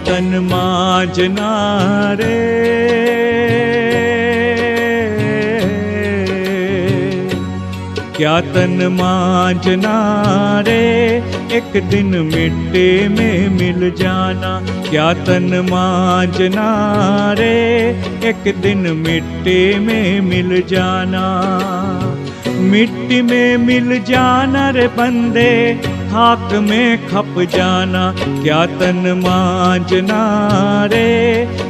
तन मांजना रे, क्या तन मांजना रे, एक दिन मिट्टी में मिल जाना। क्या तन मांजना रे, एक दिन मिट्टी में मिल जाना। मिट्टी में मिल जाना रे बंदे, खाक में खप जाना। क्या तन मांजना रे,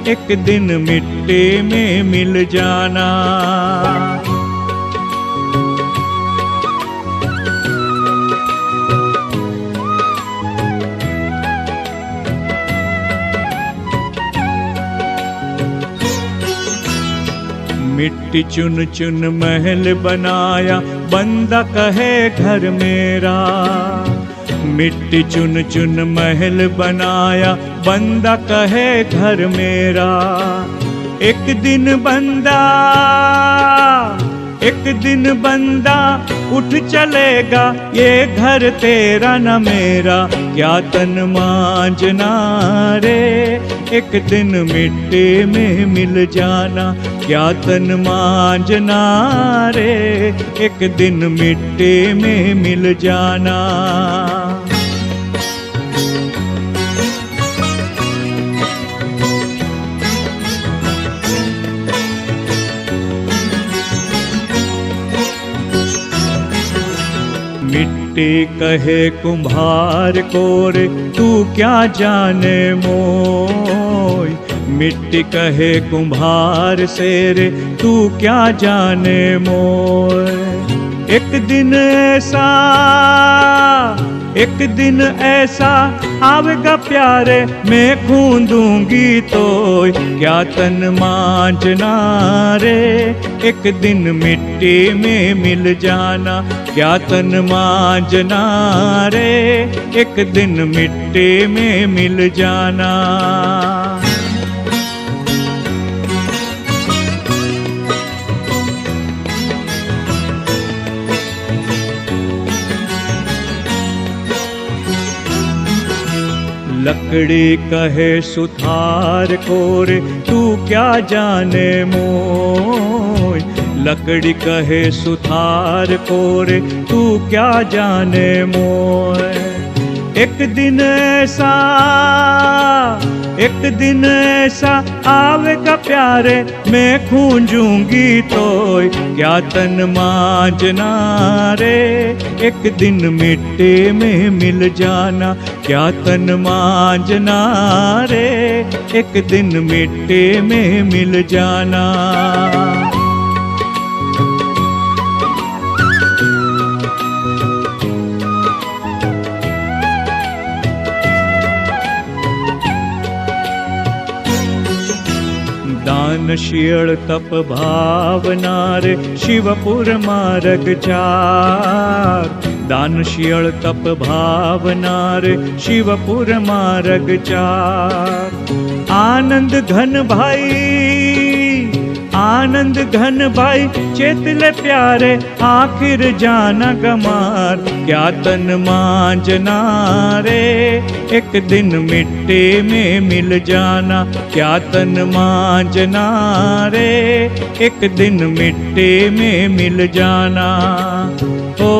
एक दिन मिट्टी में मिल जाना। मिट्टी चुन चुन महल बनाया, बंदा कहे घर मेरा। मिट्टी चुन चुन महल बनाया, बंदा कहे घर मेरा। एक दिन बंदा उठ चलेगा, ये घर तेरा न मेरा। क्या तन मांजना रे, एक दिन मिट्टी में मिल जाना। क्या तन मांजना रे, एक दिन मिट्टी में मिल जाना। मिट्टी कहे कुम्हार को रे, तू क्या जाने मोय। मिट्टी कहे कुम्हार से रे, तू क्या जाने मोय। एक दिन ऐसा आवेगा प्यारे, मैं खून दूंगी तो। क्या तन मांजना रे, एक दिन मिट्टी में मिल जाना। क्या तन मांजना रे, एक दिन मिट्टी में मिल जाना। लकड़ी कहे सुथार को रे, तू क्या जाने मोय। लकड़ी कहे सुथार को रे, तू क्या जाने मोय। एक दिन ऐसा आवेगा प्यारे, मैं खूंजूंगी तो। क्या तन मांजना रे, एक दिन मिट्टी में मिल जाना। क्या तन मांजना रे, एक दिन मिट्टी में मिल जाना। दानशील तप भावना रे, शिवपुर मार्ग 4। दानशील तप भावना रे, शिवपुर मार्ग 4। आनंद घन भाई चेतले प्यारे, आखिर जाना गमार। क्या तन मांजना रे, एक दिन मिट्टी में मिल जाना। क्या तन मांजना रे, एक दिन मिट्टी में मिल जाना। ओ